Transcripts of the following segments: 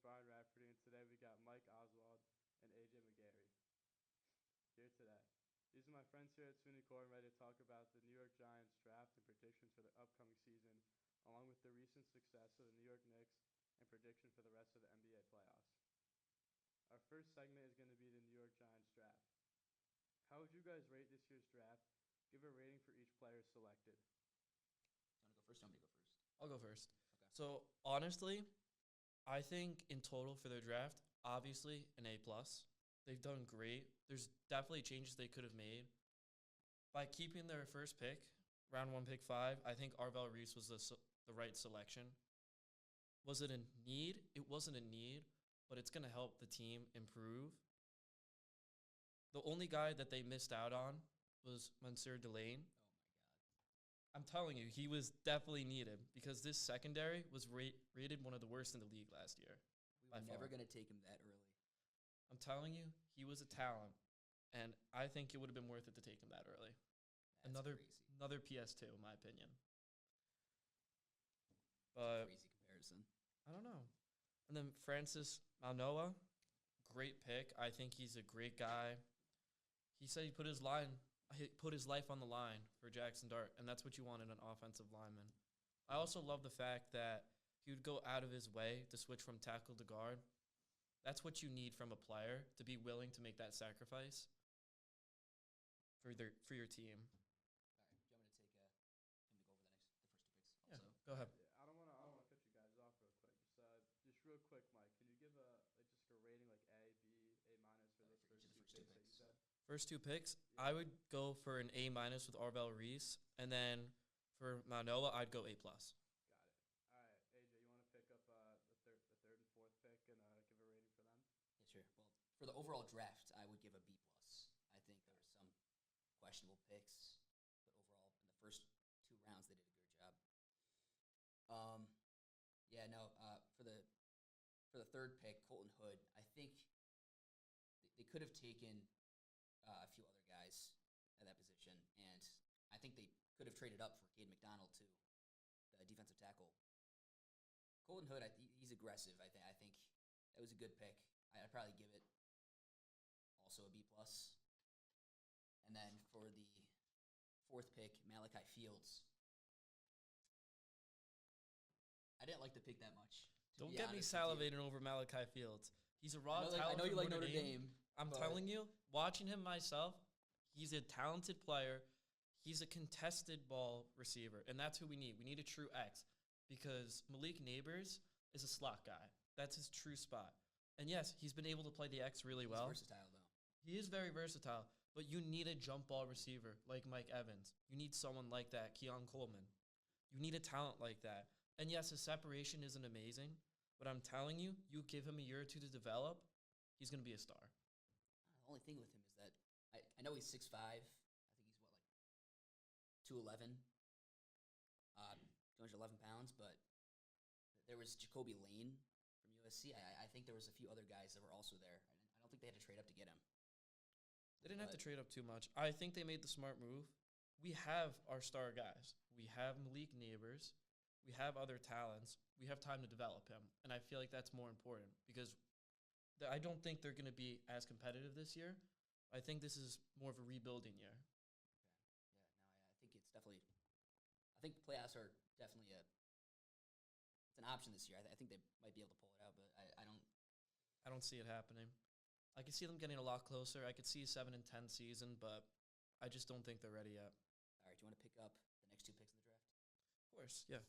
Brian Rafferty, and today we got Mike Oswald and AJ McGarry here today. These are my friends here at SUNY Core and ready to talk about the New York Giants draft and predictions for the upcoming season, along with the recent success of the New York Knicks and prediction for the rest of the NBA playoffs. Our first segment is going to be the New York Giants draft. How would you guys rate this year's draft? Give a rating for each player selected. Do you want to go first? I'm going to go first. I'll go first. Okay. So honestly, I think in total for their draft, obviously an A+. They've done great. There's definitely changes they could have made. By keeping their first pick, round 1, pick 5, I think Arvell Reese was the right selection. Was it a need? It wasn't a need, but it's going to help the team improve. The only guy that they missed out on was Mansour Delane. Oh, my God. I'm telling you, he was definitely needed because this secondary was rated one of the worst in the league last year. We were never going to take him that early. I'm telling you, he was a talent, and I think it would have been worth it to take him that early. That's crazy. Another PS2, in my opinion. But Crazy comparison. I don't know. And then Francis Manoa, great pick. I think he's a great guy. He said he put his life on the line for Jackson Dart, and that's what you want in an offensive lineman. I also love the fact that he would go out of his way to switch from tackle to guard. That's what you need from a player, to be willing to make that sacrifice for your team. All right. Do you want me to take him to go over the first two picks? Yeah, Also? go ahead. Yeah, I don't want to cut you guys off real quick. Just real quick, Mike. Can you give a rating like A, B, A minus for those for first each two of the picks first that two you said? First two picks, Yeah. I would go for an A- with Arvell Reese, and then for Manoa, I'd go A+. Got it. All right, AJ, you want to pick up the third and fourth pick and give a rating for them? Yeah, sure. Well, for the overall draft, I would give a B+. I think there were some questionable picks, but overall, in the first 2 rounds, they did a great job. Yeah, no. For the third pick, Colton Hood, I think they could have taken a few other guys at that position, and I think they could have traded up for Cade McDonald too, the defensive tackle. Colton Hood, he's aggressive. I think that was a good pick. I'd probably give it also a B+. And then for the fourth pick, Malachi Fields. I didn't like the pick that much. Don't get me salivating over Malachi Fields. He's a raw talent. I know you from like Notre Dame. I'm telling you, watching him myself, he's a talented player. He's a contested ball receiver, and that's who we need. We need a true X because Malik Neighbors is a slot guy. That's his true spot. And yes, he's been able to play the X really well. He's versatile, though. He is very versatile, but you need a jump ball receiver like Mike Evans. You need someone like that, Keon Coleman. You need a talent like that. And yes, his separation isn't amazing, but I'm telling you, you give him a year or two to develop, he's going to be a star. The only thing with him is that I know he's 6'5". I think he's, 211, 211 pounds, but there was Jacoby Lane from USC. I think there was a few other guys that were also there. I don't think they had to trade up to get him. They didn't have to trade up too much. I think they made the smart move. We have our star guys. We have Malik Neighbors. We have other talents. We have time to develop him. And I feel like that's more important because I don't think they're going to be as competitive this year. I think this is more of a rebuilding year. Okay. Yeah, no, I think it's definitely – I think the playoffs are definitely it's an option this year. I think they might be able to pull it out, but I don't see it happening. I could see them getting a lot closer. I could see a 7-10 season, but I just don't think they're ready yet. All right, do you want to pick up the next 2 picks in the draft? Of course, yeah.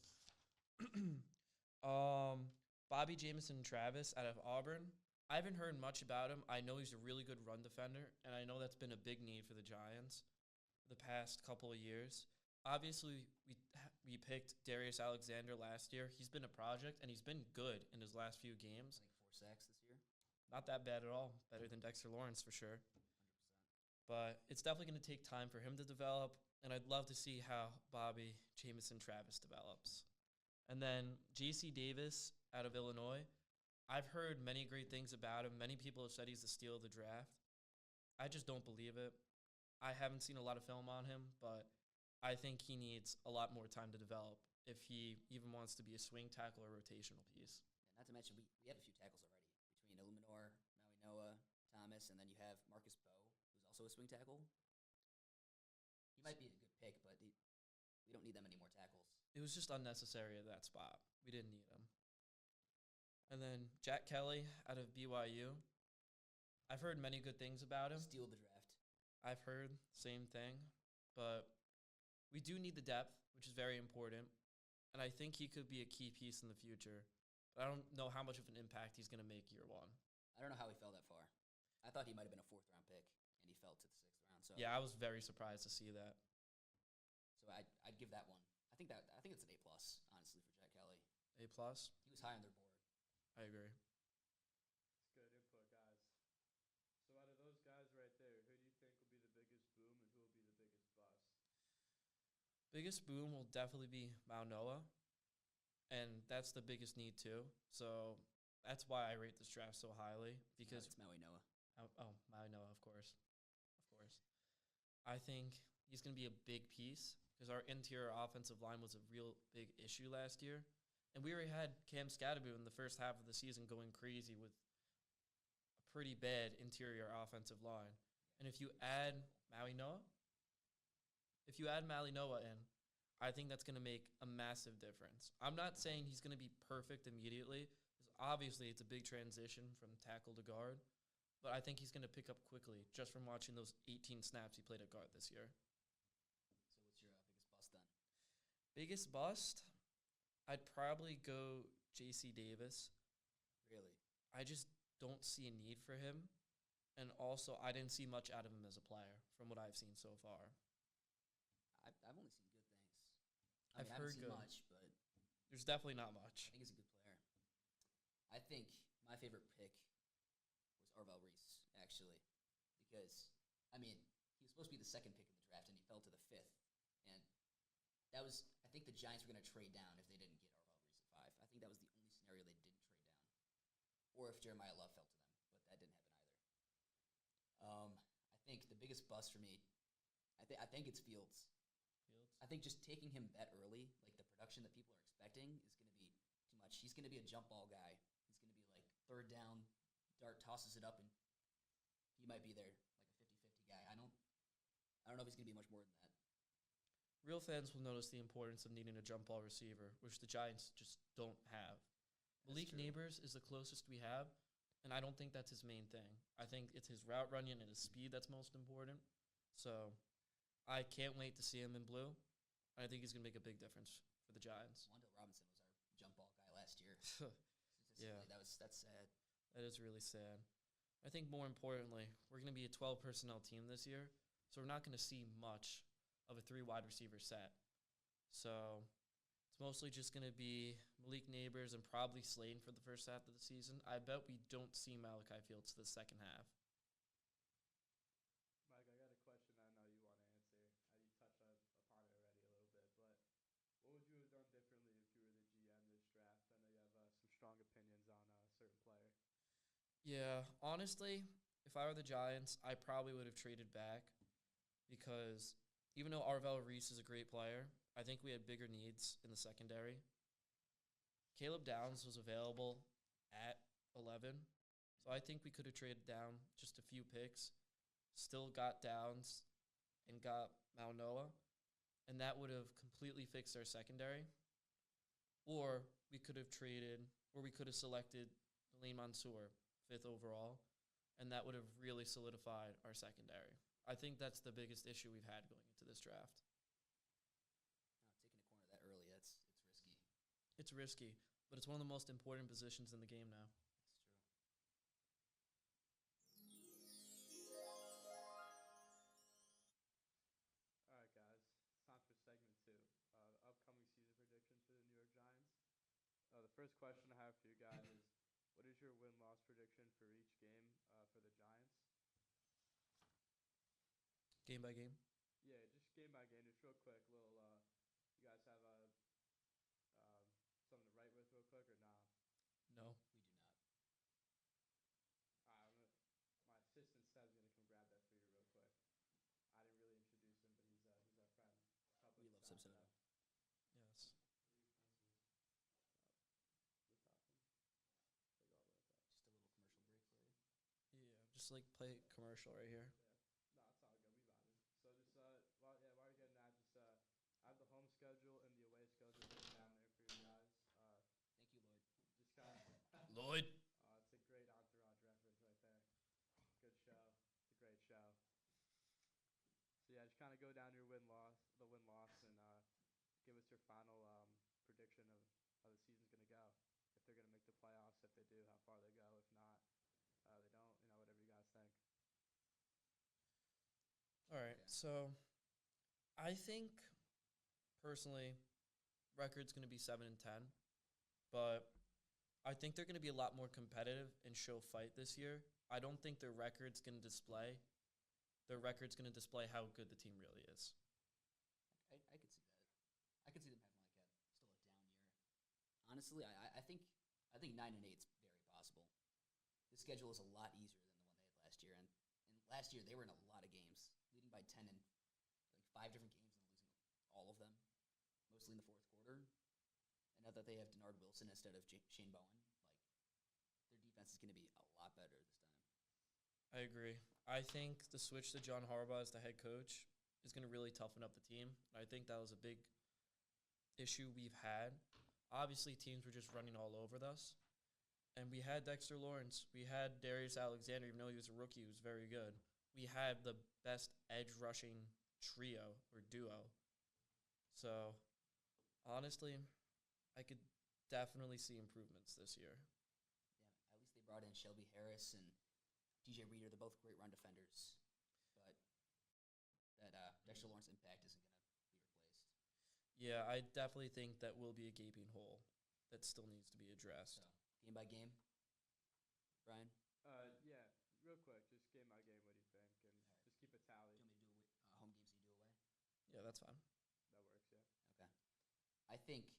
Bobby Jamison Travis out of Auburn. I haven't heard much about him. I know he's a really good run defender, and I know that's been a big need for the Giants the past couple of years. Obviously, we picked Darius Alexander last year. He's been a project, and he's been good in his last few games. I think 4 sacks this year. Not that bad at all. Better than Dexter Lawrence for sure. 100%. But it's definitely going to take time for him to develop, and I'd love to see how Bobby Jamison Travis develops. And then J.C. Davis out of Illinois. I've heard many great things about him. Many people have said he's the steal of the draft. I just don't believe it. I haven't seen a lot of film on him, but I think he needs a lot more time to develop if he even wants to be a swing tackle or rotational piece. Not to mention, we have a few tackles already between Illuminor, Maui Noah, Thomas, and then you have Marcus Bowe, who's also a swing tackle. He might be a good pick, but we don't need that many more tackles. It was just unnecessary at that spot. We didn't need him. And then Jack Kelly out of BYU. I've heard many good things about him. Steal the draft. I've heard same thing, but we do need the depth, which is very important. And I think he could be a key piece in the future. But I don't know how much of an impact he's going to make year one. I don't know how he fell that far. I thought he might have been a 4th-round pick, and he fell to the 6th round. So yeah, I was very surprised to see that. So I'd give that one. I think it's an A+, honestly, for Jack Kelly. A+? He was high on their board. I agree. It's good input, guys. So out of those guys right there, who do you think will be the biggest boom and who will be the biggest bust? Biggest boom will definitely be Maunoa, and that's the biggest need too. So that's why I rate this draft so highly, because It's Maui Noah. Maunoa, of course. I think he's going to be a big piece because our interior offensive line was a real big issue last year. And we already had Cam Scatterbo in the first half of the season going crazy with a pretty bad interior offensive line. And if you add Maui Noah in, I think that's going to make a massive difference. I'm not saying he's going to be perfect immediately, because obviously it's a big transition from tackle to guard. But I think he's going to pick up quickly just from watching those 18 snaps he played at guard this year. So what's your biggest bust then? Biggest bust? I'd probably go J.C. Davis. Really? I just don't see a need for him. And also, I didn't see much out of him as a player from what I've seen so far. I've only seen good things. I've I heard haven't seen good. much, but There's definitely not I much. think he's a good player. I think my favorite pick was Arvell Reese, actually, because, I mean, he was supposed to be the 2nd pick in the draft, and he fell to the 5th. And that was, I think the Giants were going to trade down if they didn't get Arvell Reese at 5. I think that was the only scenario they didn't trade down. Or if Jeremiah Love fell to them, but that didn't happen either. I think the biggest bust for me, I think it's Fields. I think just taking him that early, like the production that people are expecting, is going to be too much. He's going to be a jump ball guy. He's going to be like 3rd down, Dart tosses it up, and he might be there like a 50-50 guy. I don't know if he's going to be much more than that. Real fans will notice the importance of needing a jump ball receiver, which the Giants just don't have. Malik Neighbors is the closest we have, and I don't think that's his main thing. I think it's his route running and his speed that's most important. So I can't wait to see him in blue. I think he's going to make a big difference for the Giants. Wan'Dale Robinson was our jump ball guy last year. Yeah. That's sad. That is really sad. I think more importantly, we're going to be a 12 personnel team this year, so we're not going to see much of a 3 wide receiver set. So it's mostly just going to be Malik Neighbors and probably Slade for the first half of the season. I bet we don't see Malachi Fields the second half. Mike, I got a question I know you want to answer. You touched upon it already a little bit, but what would you have done differently if you were the GM this draft? I know you have some strong opinions on a certain player. Yeah, honestly, if I were the Giants, I probably would have traded back because even though Arvell Reese is a great player, I think we had bigger needs in the secondary. Caleb Downs was available at 11, so I think we could have traded down just a few picks, still got Downs and got Maunoa, and that would have completely fixed our secondary. Or we could have selected Lane Mansour, 5th overall, and that would have really solidified our secondary. I think that's the biggest issue we've had going into this draft. Taking a corner that early, it's risky. It's risky, but it's one of the most important positions in the game now. It's true. All right, guys. It's time for segment 2, the upcoming season predictions for the New York Giants. The first question I have for you guys is, what is your win-loss prediction for each game for the Giants? Game by game. Yeah, just game by game, just real quick. You guys have something to write with real quick or nah? No. We do not. All right, my assistant Seb's gonna come grab that for you real quick. I didn't really introduce him, but he's our friend. We love Subsoda. Yes. The top one. just like play commercial right here. Yeah. No, it's all good. We vibing. So just while you're getting that, just I have the home schedule and the away schedule written down there for you guys. Thank you, Lloyd. Just kind of. Lloyd. It's a great entourage reference right there. Good show. It's a great show. So yeah, just kind of go down your win loss, and give us your final prediction of how the season's gonna go. If they're gonna make the playoffs, if they do, how far they go. If not, they don't. Whatever you guys think. All right. Okay. So I think personally, record's going to be 7-10, but I think they're going to be a lot more competitive and show fight this year. I don't think their record's going to display. Their record's going to display how good the team really is. I could see that. I could see them having like still a down year. Honestly, I think 9-8 is very possible. The schedule is a lot easier than the one they had last year, and last year they were in a lot of games, leading by 10 in like 5 different games and losing all of them, mostly in the fourth quarter. And now that they have Denard Wilson instead of Shane Bowen, like their defense is going to be a lot better this time. I agree. I think the switch to John Harbaugh as the head coach is going to really toughen up the team. I think that was a big issue we've had. Obviously, teams were just running all over us. And we had Dexter Lawrence. We had Darius Alexander, even though he was a rookie, he was very good. We had the best edge rushing trio or duo. So, honestly, I could definitely see improvements this year. Yeah, at least they brought in Shelby Harris and DJ Reader. They're both great run defenders. But that Dexter Lawrence impact isn't going to be replaced. Yeah, I definitely think that will be a gaping hole that still needs to be addressed. So, game by game, Brian? Yeah, real quick, just game by game. What do you think? And All right. just keep a tally. Do you want me to do home games and you do away? Yeah, that's fine. That works. Yeah. Okay. I think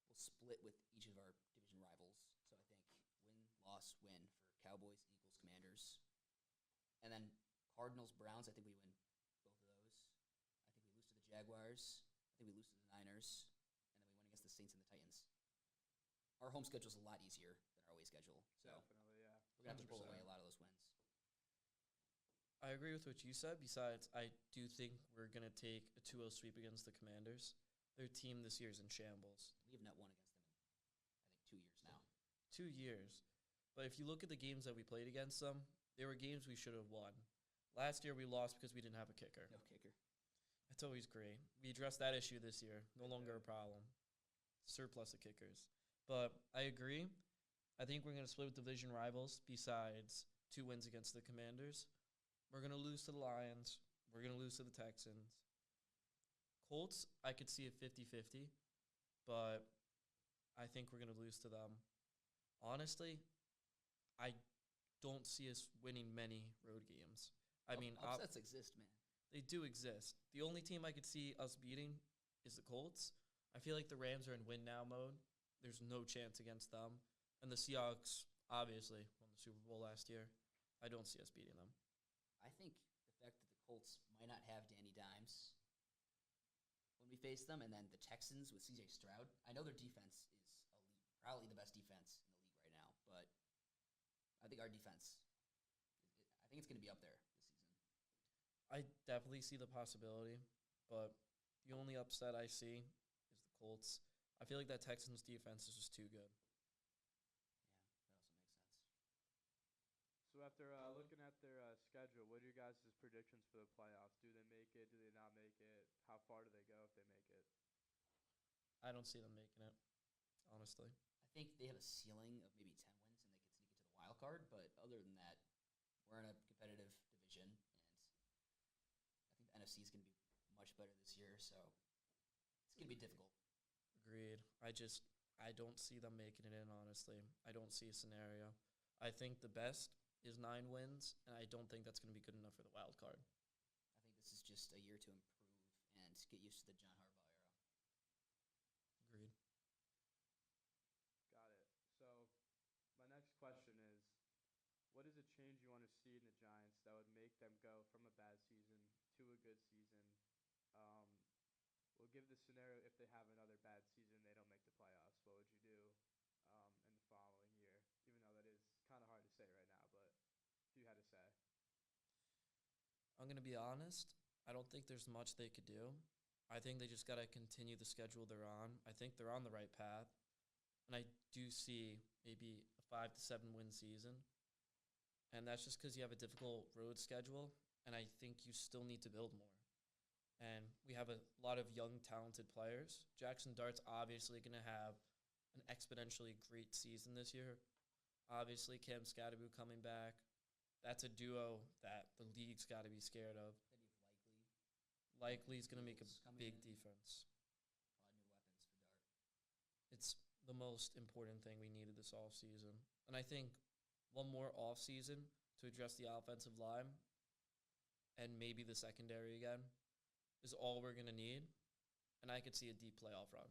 we'll split with each of our division rivals. So I think win, loss, win for Cowboys, Eagles, Commanders. And then Cardinals, Browns, I think we win both of those. I think we lose to the Jaguars. I think we lose to the Niners. And then we win against the Saints and the Titans. Our home schedule is a lot easier than our away schedule. So Definitely, yeah. we're going to have to pull 100%. away a lot of those wins. I agree with what you said. Besides, I do think we're going to take a 2-0 sweep against the Commanders. Their team this year is in shambles. We have not won against them in, I think, 2 years now. 2 years. But if you look at the games that we played against them, they were games we should have won. Last year we lost because we didn't have a kicker. No kicker. That's always great. We addressed that issue this year. No longer a problem. Surplus of kickers. But I agree. I think we're going to split with division rivals besides 2 wins against the Commanders. We're going to lose to the Lions. We're going to lose to the Texans. Colts, I could see it 50-50, but I think we're going to lose to them. Honestly, I don't see us winning many road games. I mean, upsets exist, man. they do exist. The only team I could see us beating is the Colts. I feel like the Rams are in win now mode. There's no chance against them. And the Seahawks, obviously, won the Super Bowl last year. I don't see us beating them. I think the fact that the Colts might not have Danny Dimes when we face them, and then the Texans with C.J. Stroud, I know their defense is elite, probably the best defense in the league right now, but I think our defense, I think it's going to be up there this season. I definitely see the possibility, but the only upset I see is the Colts. I feel like that Texans defense is just too good. Yeah, that also makes sense. So after looking at their schedule, what are your guys' predictions for the playoffs? Do they make it? Do they not make it? How far do they go if they make it? I don't see them making it, honestly. I think they have a ceiling of maybe 10 wins, and they could sneak into the wild card, but other than that, we're in a competitive division, and I think the NFC is going to be much better this year, so it's going to be difficult. Agreed. I don't see them making it in, honestly. I don't see a scenario. I think the best is 9 wins, and I don't think that's going to be good enough for the wild card. I think this is just a year to improve and get used to the John Harbaugh era. Agreed. Got it. So my next question is, what is a change you want to see in the Giants that would make them go from a bad season to a good season? We'll give the scenario if they have another bad season, they don't make the playoffs. What would you do in the following year? Even though that is kind of hard to say right now, but I'm going to be honest. I don't think there's much they could do. I think they just got to continue the schedule they're on. I think they're on the right path. And I do see maybe a 5 to 7 win season. And that's just because you have a difficult road schedule. And I think you still need to build more. And we have a lot of young, talented players. Jackson Dart's obviously going to have an exponentially great season this year. Obviously, Cam Scatterbu coming back. That's a duo that the league's got to be scared of. Then you have Likely. Likely's going to make Fields a coming big in. defense. A lot of new weapons for Dart. It's the most important thing we needed this offseason. And I think one more offseason to address the offensive line and maybe the secondary again is all we're going to need. And I could see a deep playoff run.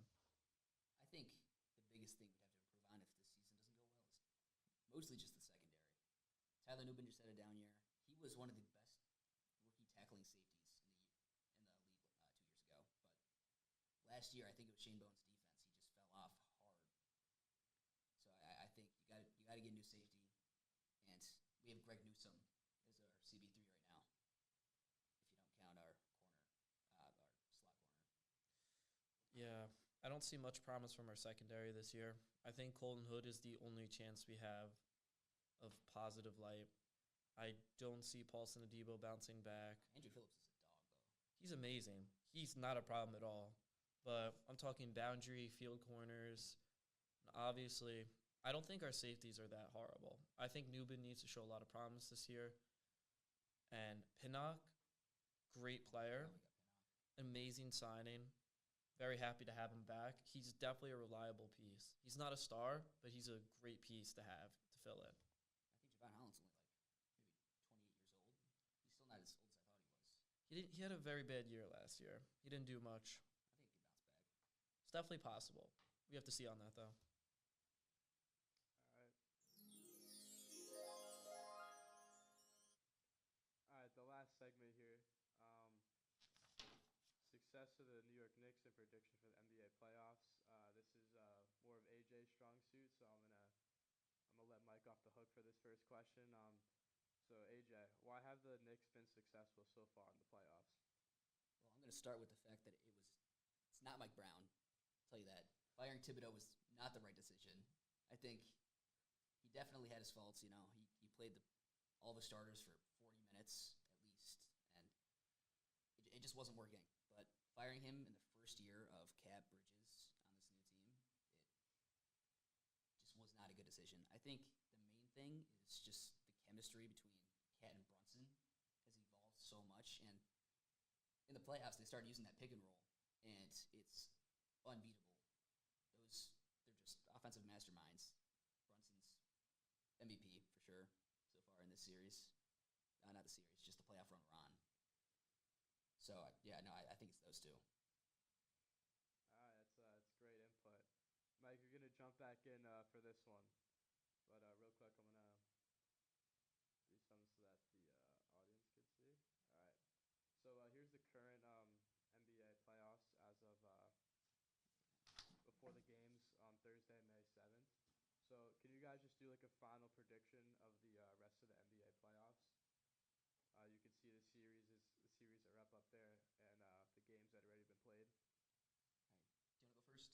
I think the biggest thing we'd have to improve on if this season doesn't go well is mostly just the secondary. Tyler Nubin just had a down year. He was one of the best rookie tackling safeties in the league 2 years ago. But last year, I think it was Shane Bowen's defense. He just fell off hard. So I think you got to get a new safety, and we have Greg Newsome as our CB3 right now. If you don't count our corner, our slot corner. Yeah, I don't see much promise from our secondary this year. I think Colton Hood is the only chance we have of positive light. I don't see Paulson Adebo bouncing back. Andrew Phillips is a dog, though. He's amazing. He's not a problem at all. But I'm talking boundary, field corners. And obviously, I don't think our safeties are that horrible. I think Nubin needs to show a lot of promise this year. And Pinnock, great player. Oh, we got Pinnock. Amazing signing. Very happy to have him back. He's definitely a reliable piece. He's not a star, but he's a great piece to have to fill in. I think Javon Holland's only maybe 28 years old. He's still not as old as I thought he was. He had a very bad year last year. He didn't do much. I think he could bounce back. It's definitely possible. We have to see on that, though. All right. All right, the last segment here. Success of the New York Knicks and prediction for the NBA playoffs. This is more of AJ's strong suit, so I'm gonna let Mike off the hook for this first question. So AJ, why have the Knicks been successful so far in the playoffs? Well, I'm going to start with the fact that it's not Mike Brown. I'll tell you that. Firing Thibodeau was not the right decision. I think he definitely had his faults. You know, he played all the starters for 40 minutes at least, and it just wasn't working. But firing him in the first year of Cat Bridges on this new team, it just was not a good decision. I think the main thing is just the chemistry between Cat and Brunson has evolved so much, and in the playoffs they started using that pick and roll, and it's unbeatable. They're just offensive masterminds. Brunson's MVP for sure so far in this series. Not the series, just the playoff run we're on. So, I think it's those two. All right, that's great input. Mike, you're going to jump back in for this one. But real quick, I'm going to do something so that the audience can see. All right. So here's the current NBA playoffs as of before the games on Thursday, May 7th. So can you guys just do like a final prediction of the rest of the NBA playoffs? You can see the series are up there, and the games that have already been played. All right. Do you want to go first?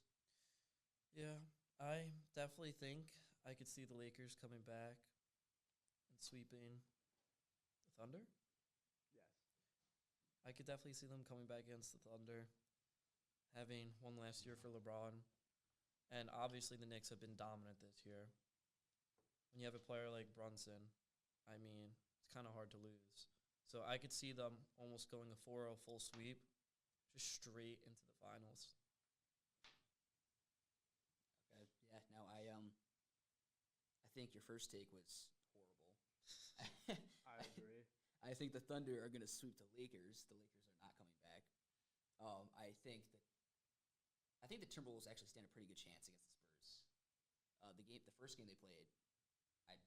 Yeah, I definitely think I could see the Lakers coming back and sweeping the Thunder. Yes. I could definitely see them coming back against the Thunder, having one last year for LeBron. And obviously the Knicks have been dominant this year. When you have a player like Brunson, I mean, it's kind of hard to lose. So I could see them almost going a 4-0 full sweep, just straight into the finals. Okay. Yeah. No, I think your first take was horrible. I agree. I think the Thunder are going to sweep the Lakers. The Lakers are not coming back. I think the Timberwolves actually stand a pretty good chance against the Spurs. The first game they played,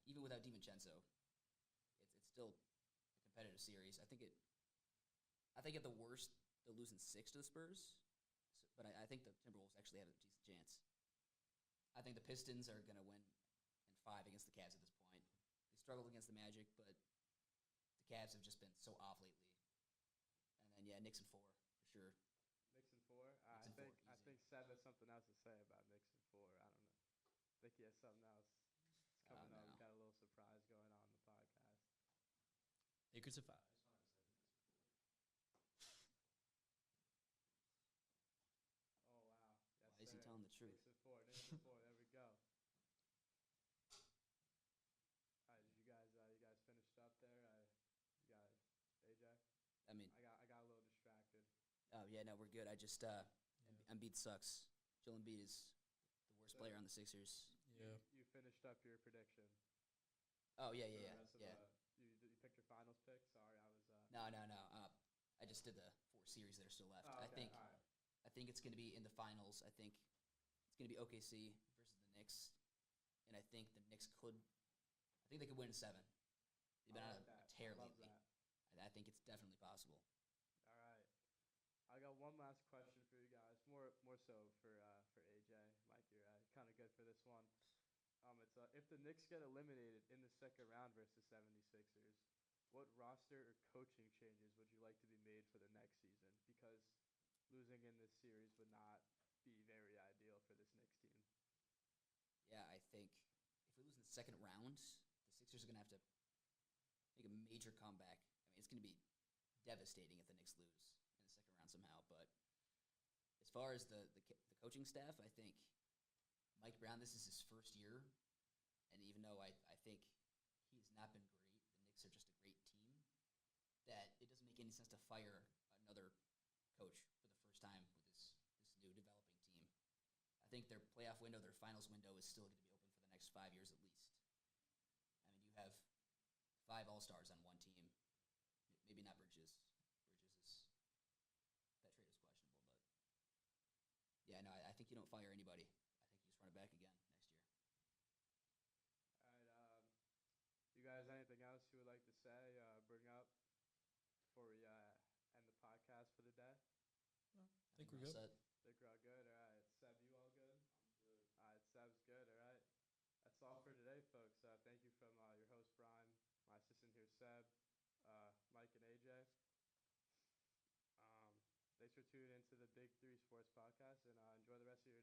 even without DiVincenzo, it's still a competitive series. I think at the worst they'll lose in 6 to the Spurs, but I think the Timberwolves actually have a decent chance. I think the Pistons are going to win in 5 against the Cavs at this point. They struggled against the Magic, but the Cavs have just been so off lately. And yeah, Knicks in 4 for sure. Knicks in four. Knicks I in 4, think I easy. think Seb has something else to say about Knicks in four. I don't know. I think he has something else. It's Oh coming up. We no. got a little surprise going on in the podcast. Lakers at 5. Oh wow. Yes, Why is he sir. telling the truth? Knicks in four. Knicks in four. There we go. All right, did you guys finished up there? You got AJ. I mean, I got a little distracted. oh yeah, no, we're good. I just Yeah. Embiid sucks. Joel Embiid is the worst So player on the Sixers. Yeah. You finished up your prediction. Oh yeah, For yeah, the yeah, rest of yeah. you picked your finals pick. Sorry, I was. No, no, no. I just did the 4 series that are still left. Oh, okay. All right. I think it's going to be in the finals. I think it's going to be OKC versus the Knicks, and I think the Knicks could. I think they could win in 7. They've been I on like a that. tear I love lately. that. I think it's definitely possible. All right. I got one last question for you guys. More so for AJ. Mike, you're kind of good for this one. It's if the Knicks get eliminated in the second round versus 76ers, what roster or coaching changes would you like to be made for the next season? Because losing in this series would not be very ideal for this Knicks team. Yeah, I think if we lose in the second round, the Sixers are going to have to make a major comeback. I mean, it's going to be devastating if the Knicks lose in the second round somehow. But as far as the coaching staff, I think Mike Brown, this is his first year. And even though I think he has not been great, the Knicks are just a great team, that it doesn't make any sense to fire another coach for the first time with this new developing team. I think their playoff window, their finals window is still going to be open for the next 5 years at least. I mean, you have 5 All-Stars on one team. Maybe not Bridges. Bridges is that trade is questionable, but yeah, no, I think you don't fire anybody. I think you just run it back again next year. All right. You guys, anything else you would like to say, bring up before we end the podcast for the day? No, I think we're all good. set. Think we're all good. All right. Seb, you all good? I'm good. All right. Seb's good. All right. That's all for today, folks. Thank you from your host, Brian, my assistant here, Seb, Mike, and AJ. Thanks for tuning into the Big Three Sports Podcast, and enjoy the rest of your day.